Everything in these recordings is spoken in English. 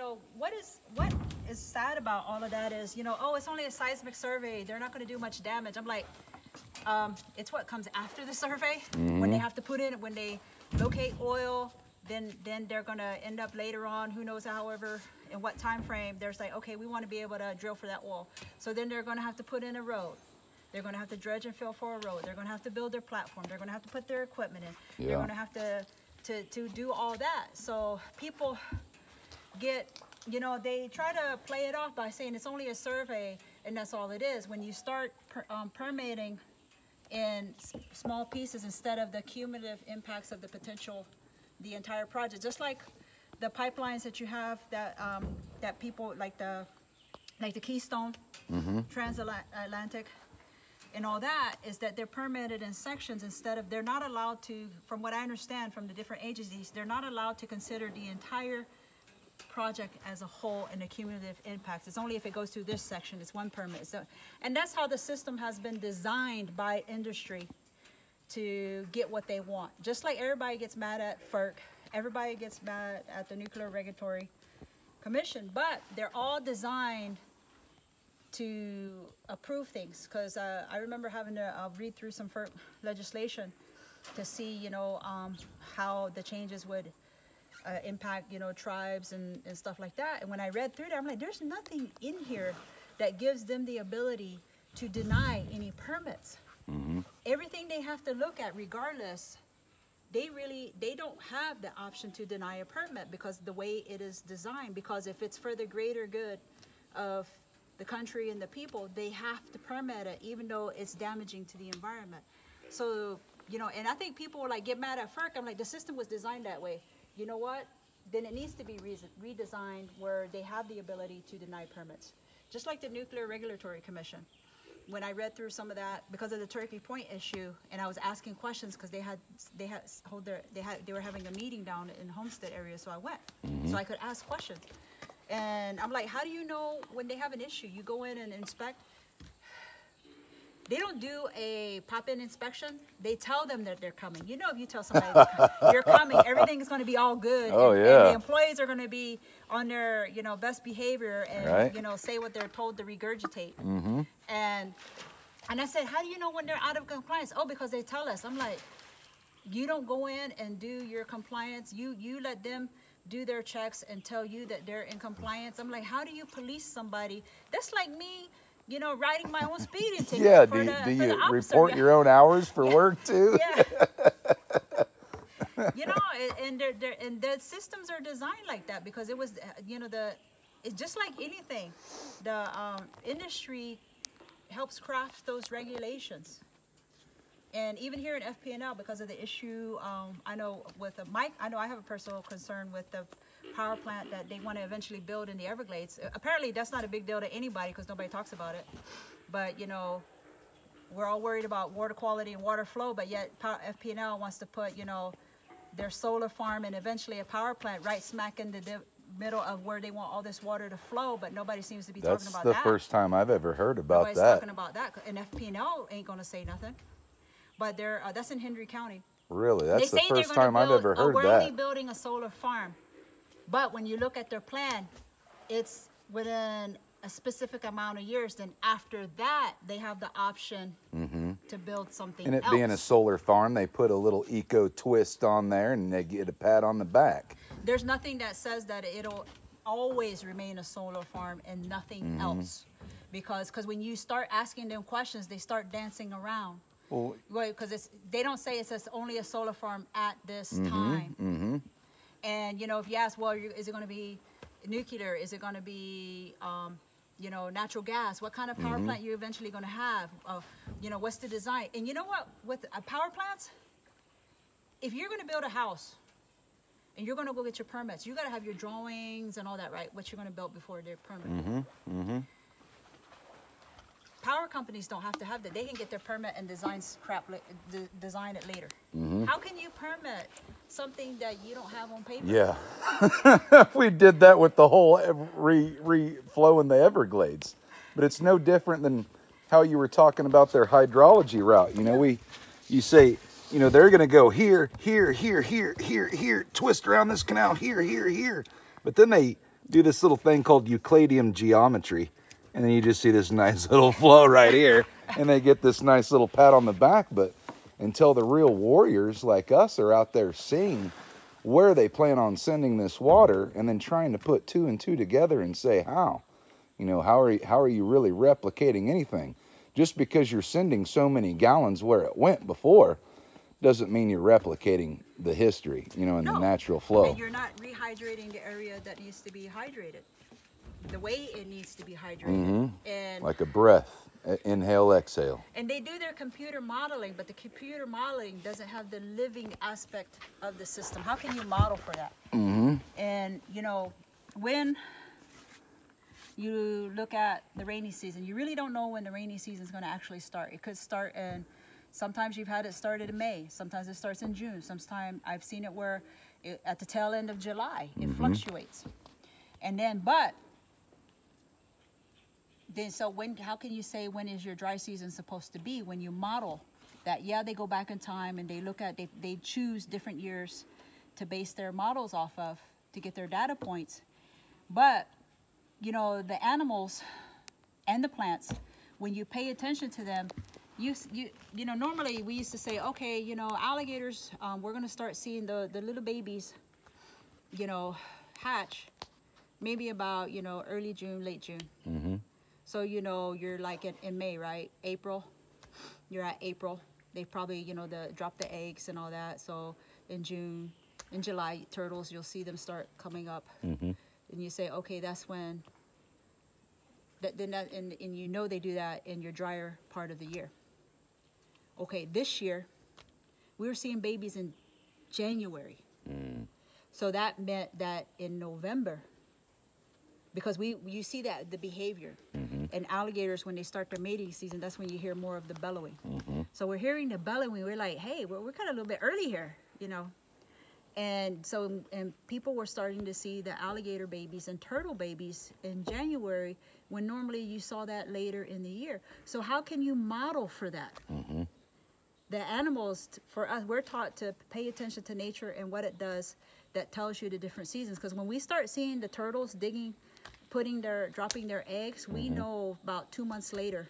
know, what is sad about all of that is, you know, oh, it's only a seismic survey. They're not going to do much damage. I'm like, it's what comes after the survey. When they have to put in, when they locate oil, then they're going to end up later on, who knows, however, in what time frame, there's like, okay, we want to be able to drill for that oil. So then they're going to have to put in a road. They're going to have to dredge and fill for a road. They're going to have to build their platform. They're going to have to put their equipment in. They're going to have to do all that. So people get, you know, they try to play it off by saying it's only a survey and that's all it is. When you start permitting in small pieces instead of the cumulative impacts of the potential, the entire project, just like the pipelines that you have that that people like the Keystone, Transatlantic, and all that, is that they're permitted in sections instead of, they're not allowed to, from what I understand from the different agencies, they're not allowed to consider the entire project as a whole and the cumulative impacts. It's only if it goes through this section, it's one permit. So, and that's how the system has been designed by industry to get what they want. Just like everybody gets mad at FERC, everybody gets mad at the Nuclear Regulatory Commission, but they're all designed to approve things. Because I remember having to read through some FERC legislation to see, you know, how the changes would impact, you know, tribes and stuff like that. And when I read through that, I'm like, there's nothing in here that gives them the ability to deny any permits. Everything they have to look at, regardless, they don't have the option to deny a permit because the way it is designed. Because if it's for the greater good of the country and the people, they have to permit it, even though it's damaging to the environment. So, you know, and I think people like get mad at FERC. I'm like, the system was designed that way. You know what? Then it needs to be redesigned where they have the ability to deny permits. Just like the Nuclear Regulatory Commission. When I read through some of that, because of the Turkey Point issue, and I was asking questions because they were having a meeting down in Homestead area, so I went so I could ask questions. And I'm like, how do you know when they have an issue? You go in and inspect. They don't do a pop-in inspection. They tell them that they're coming. You know, if you tell somebody you're coming, everything is going to be all good. Oh, and yeah. the employees are going to be on their, you know, best behavior and, you know, say what they're told to regurgitate. And I said, how do you know when they're out of compliance? Oh, because they tell us. I'm like, you don't go in and do your compliance. You let them do their checks and tell you that they're in compliance. I'm like, how do you police somebody? That's like me, you know, writing my own speeding ticket. Yeah, do you report your own hours for work too? Yeah. You know, and the systems are designed like that because it was, you know, it's just like anything. The industry helps craft those regulations. And even here in FPNL, because of the issue, I know with Mike, I know I have a personal concern with the power plant that they want to eventually build in the Everglades. Apparently, that's not a big deal to anybody because nobody talks about it. But, you know, we're all worried about water quality and water flow, but yet FPNL wants to put, you know, their solar farm and eventually a power plant right smack in the middle of where they want all this water to flow, but nobody seems to be talking about that. That's the first time I've ever heard about that. Nobody's talking about that, and FPNL ain't going to say nothing. But that's in Hendry County. Really? That's the first time I've ever heard that. We're only building a solar farm. But when you look at their plan, it's within a specific amount of years. Then after that, they have the option to build something else. And it being a solar farm, they put a little eco twist on there and they get a pat on the back. There's nothing that says that it'll always remain a solar farm and nothing else. Because when you start asking them questions, they start dancing around. Well, because they don't say it's only a solar farm at this time. And, you know, if you ask, well, is it going to be nuclear? Is it going to be, you know, natural gas? What kind of power plant you're eventually going to have? You know, what's the design? And you know what? With power plants, if you're going to build a house and you're going to go get your permits, you got to have your drawings and all that, right? What you're going to build before they're permitted. Power companies don't have to have that. They can get their permit and design it later. How can you permit something that you don't have on paper? Yeah. We did that with the whole flow in the Everglades. But it's no different than how you were talking about their hydrology route. You know, you say, you know, they're going to go here, here, here, here, here, here, twist around this canal, here, here, here. But then do this little thing called Euclidean geometry, and then you just see this nice little flow right here, and they get this nice little pat on the back. But until the real warriors like us are out there seeing where they plan on sending this water, and then trying to put 2 and 2 together and say how, you know, how are you really replicating anything? Just because you're sending so many gallons where it went before doesn't mean you're replicating the history, you know, and the natural flow. And you're not rehydrating the area that needs to be hydrated the way it needs to be hydrated. And like a breath. Inhale, exhale. And they do their computer modeling, but the computer modeling doesn't have the living aspect of the system. How can you model for that? And, you know, when you look at the rainy season, you really don't know when the rainy season is going to actually start. It could start in, sometimes you've had it started in May. Sometimes it starts in June. Sometimes I've seen it where at the tail end of July, it fluctuates. And then, so when, how can you say when is your dry season supposed to be when you model that? Yeah, they go back in time and they look at, they choose different years to base their models off of to get their data points. But, you know, the animals and the plants, when you pay attention to them, you know, normally we used to say, okay, you know, alligators, we're going to start seeing the little babies, you know, hatch maybe about, you know, early June, late June. So, you know, you're like in May, right? April, you're at April. They probably, you know, drop the eggs and all that. So in June, in July, turtles, you'll see them start coming up. And you say, okay, that's when, and you know they do that in your drier part of the year. Okay, this year, we were seeing babies in January. So that meant that in November, because you see that the behavior, and alligators, when they start their mating season, that's when you hear more of the bellowing. So we're hearing the bellowing. We're like, hey, we're kind of a little bit early here, you know. And so, and people were starting to see the alligator babies and turtle babies in January, when normally you saw that later in the year. So how can you model for that? The animals, for us, we're taught to pay attention to nature and what it does that tells you the different seasons. Because when we start seeing the turtles digging, dropping their eggs, we know about 2 months later,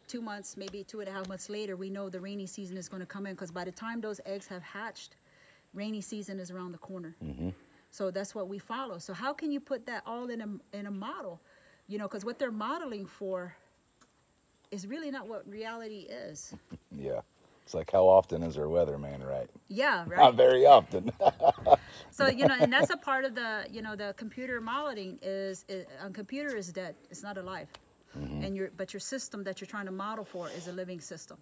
2 months, maybe 2.5 months later, we know the rainy season is going to come in, because by the time those eggs have hatched, rainy season is around the corner. So that's what we follow. So how can you put that all in a model? You know, because what they're modeling for is really not what reality is. Yeah. It's like, how often is our weatherman right? Yeah, right. Not very often. So, you know, and that's a part of the, you know, the computer modeling is a computer is dead. It's not alive. And but your system that you're trying to model for is a living system.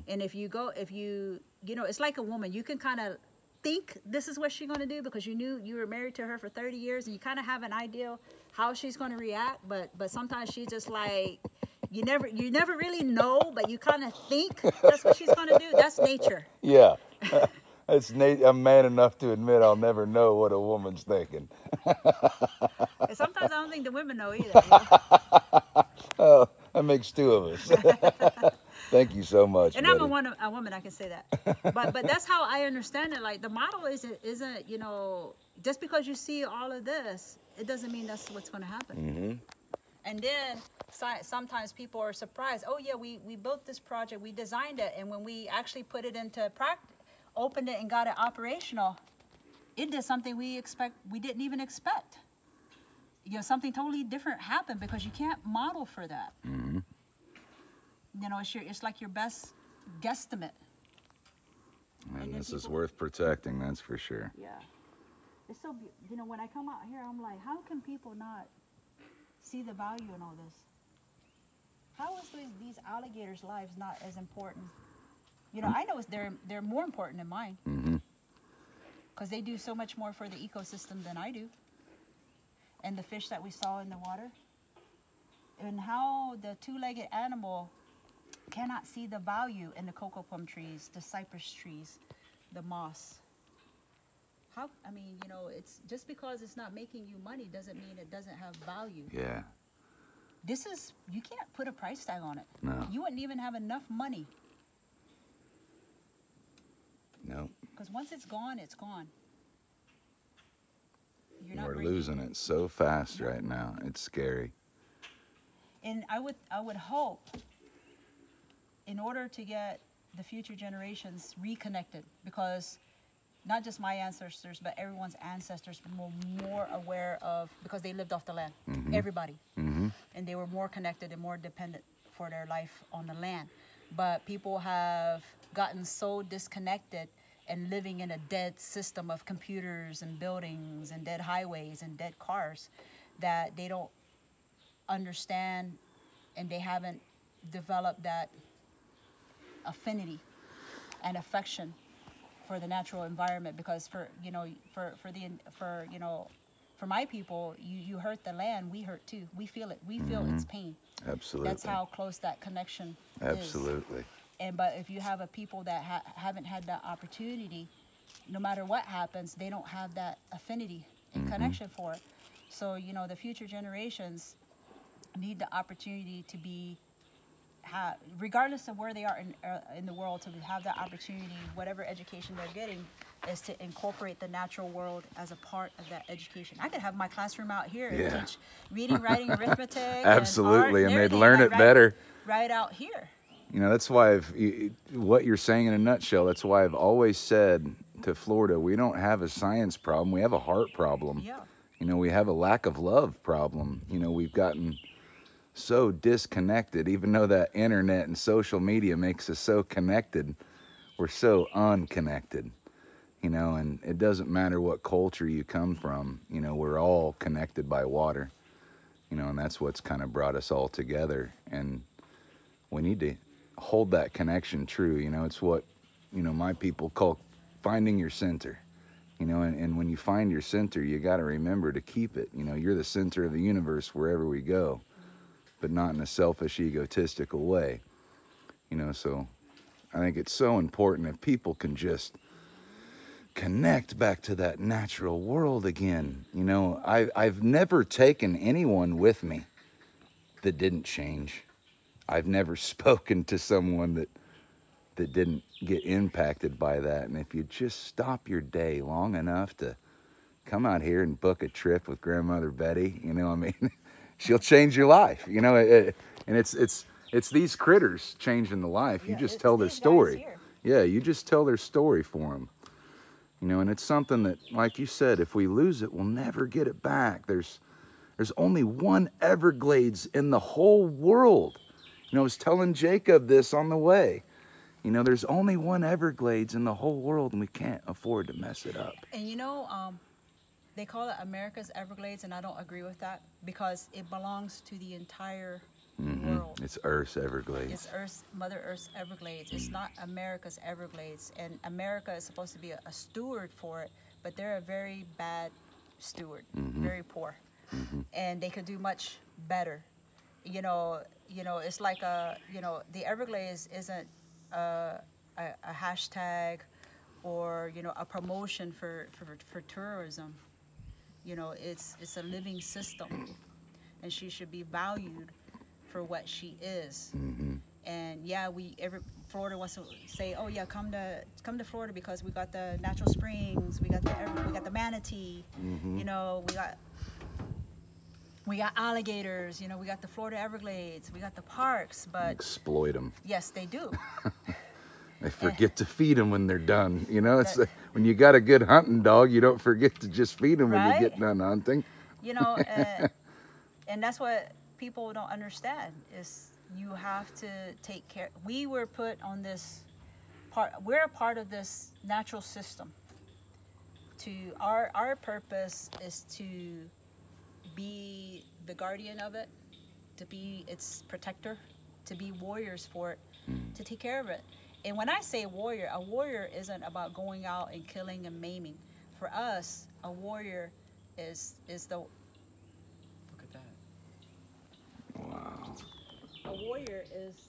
And if you know, it's like a woman. You can kind of think this is what she's going to do because you knew you were married to her for 30 years and you kind of have an idea how she's going to react. But sometimes she's just like, you never really know, but you kind of think that's what she's going to do. That's nature. Yeah. I'm man enough to admit I'll never know what a woman's thinking. And sometimes I don't think the women know either. You know? Oh, that makes 2 of us. Thank you so much. And buddy. I'm a woman, I can say that. But that's how I understand it. Like, the model isn't, you know, just because you see all of this, it doesn't mean that's what's going to happen. And then sometimes people are surprised. Oh yeah, we built this project, we designed it, and when we actually put it into practice, opened it and got it operational, it did something we didn't even expect. You know, something totally different happened because you can't model for that. You know, it's like your best guesstimate. And this is worth protecting, that's for sure. Yeah. It's so, you know, when I come out here, I'm like, how can people not see the value in all this? How is these alligators' lives not as important? You know, I know they're more important than mine. Because they do so much more for the ecosystem than I do. And the fish that we saw in the water. And how the two-legged animal cannot see the value in the cocoa palm trees, the cypress trees, the moss. How, I mean, you know, it's just because it's not making you money doesn't mean it doesn't have value. Yeah. This is, you can't put a price tag on it. No. You wouldn't even have enough money. No. Because once it's gone, it's gone. You're not We're bringing. losing it so fast right now. It's scary. And I would hope, in order to get the future generations reconnected, because not just my ancestors, but everyone's ancestors were more aware of, because they lived off the land, everybody. And they were more connected and more dependent for their life on the land. But people have gotten so disconnected and living in a dead system of computers and buildings and dead highways and dead cars that they don't understand, and they haven't developed that affinity and affection for the natural environment. Because for my people, you hurt the land, we hurt too. We feel it. We feel its pain. Absolutely. That's how close that connection Absolutely. is. But if you have a people that haven't had that opportunity, no matter what happens, they don't have that affinity and connection for it. So the future generations need the opportunity to be, regardless of where they are in the world, to have that opportunity, whatever education they're getting, is to incorporate the natural world as a part of that education. I could have my classroom out here and teach reading, writing, arithmetic, absolutely, and they'd learn it right, better. Right out here. That's why what you're saying in a nutshell, that's why I've always said to Florida, we don't have a science problem, we have a heart problem. Yeah. We have a lack of love problem. We've gotten so disconnected, even though that internet and social media makes us so connected, we're so unconnected. And it doesn't matter what culture you come from, we're all connected by water, and that's what's kind of brought us all together. And we need to hold that connection true. It's what, my people call finding your center, and when you find your center, you got to remember to keep it. You're the center of the universe wherever we go, but not in a selfish, egotistical way. So I think it's so important if people can just connect back to that natural world again. I've never taken anyone with me that didn't change. I've never spoken to someone that didn't get impacted by that. And if you just stop your day long enough to come out here and book a trip with Grandmother Betty, she'll change your life. And it's these critters changing the life. You just tell their story. Yeah, you just tell their story for them. And it's something that, like you said, if we lose it, we'll never get it back. There's only one Everglades in the whole world. I was telling Jacob this on the way. There's only one Everglades in the whole world, and we can't afford to mess it up. And they call it America's Everglades, and I don't agree with that, because it belongs to the entire world. It's Earth's Everglades. It's Mother Earth's Everglades. It's not America's Everglades. And America is supposed to be a steward for it, but they're a very bad steward, very poor. And they could do much better. It's like the Everglades isn't a hashtag or a promotion for tourism. It's a living system, and she should be valued for what she is. And Florida wants to say, oh yeah, come to Florida because we got the natural springs, we got the manatee, we got alligators, we got the Florida Everglades, we got the parks, but exploit them. Yes, they do. They forget to feed them when they're done. It's when you got a good hunting dog, you don't forget to just feed them when you get done hunting. And that's what people don't understand, is you have to take care. We were put on this part. We're a part of this natural system. Our purpose is to be the guardian of it, to be its protector, to be warriors for it, to take care of it. And when I say warrior, a warrior isn't about going out and killing and maiming. For us, a warrior is the... Look at that. Wow. A warrior is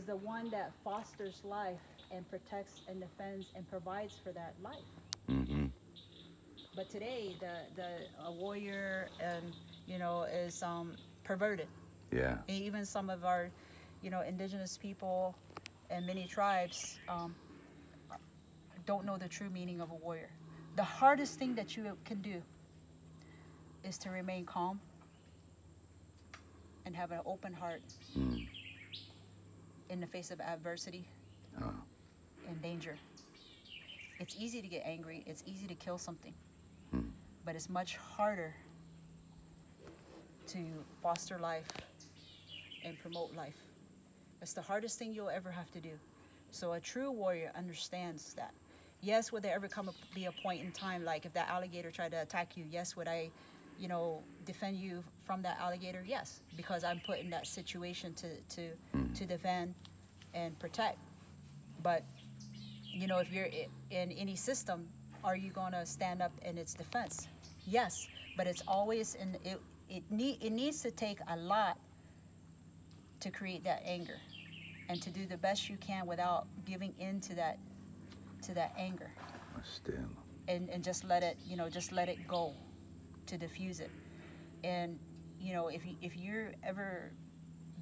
the one that fosters life and protects and defends and provides for that life. But today, a warrior is perverted. Yeah. And even some of our, indigenous people and many tribes don't know the true meaning of a warrior. The hardest thing that you can do is to remain calm and have an open heart in the face of adversity and danger. It's easy to get angry. It's easy to kill something. But it's much harder to foster life and promote life. It's the hardest thing you'll ever have to do. So a true warrior understands that. Yes, would there ever be a point in time, like if that alligator tried to attack you, yes, would I, defend you from that alligator? Yes, because I'm put in that situation to defend and protect. But, if you're in any system, are you going to stand up in its defense? Yes, but it's always it needs to take a lot to create that anger, and to do the best you can without giving in to that anger. Still. And just let it go, to diffuse it. And if you're ever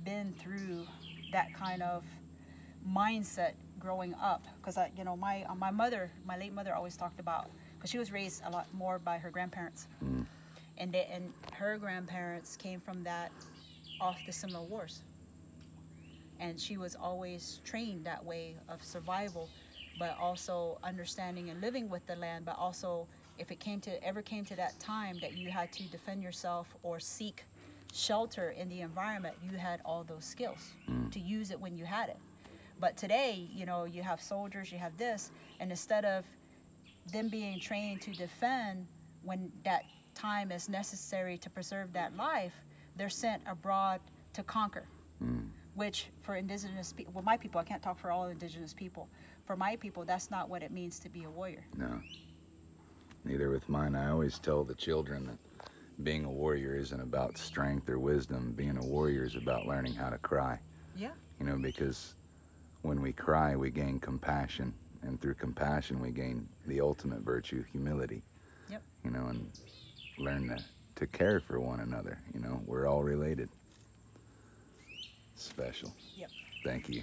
been through that kind of mindset growing up, because my late mother always talked about, because she was raised a lot more by her grandparents, and her grandparents came from that, off the Seminole Wars, and she was always trained that way of survival, but also understanding and living with the land, but also if it ever came to that time that you had to defend yourself or seek shelter in the environment, you had all those skills to use it when you had it. But today, you have soldiers, you have this, and instead of them being trained to defend when that time is necessary to preserve that life, they're sent abroad to conquer. Which for indigenous people, well, my people, I can't talk for all indigenous people. For my people, that's not what it means to be a warrior. No, neither with mine. I always tell the children that being a warrior isn't about strength or wisdom. Being a warrior is about learning how to cry. Yeah. Because when we cry, we gain compassion, and through compassion, we gain the ultimate virtue, humility. Yep. And learn to care for one another. We're all related. Special. Yep. Thank you.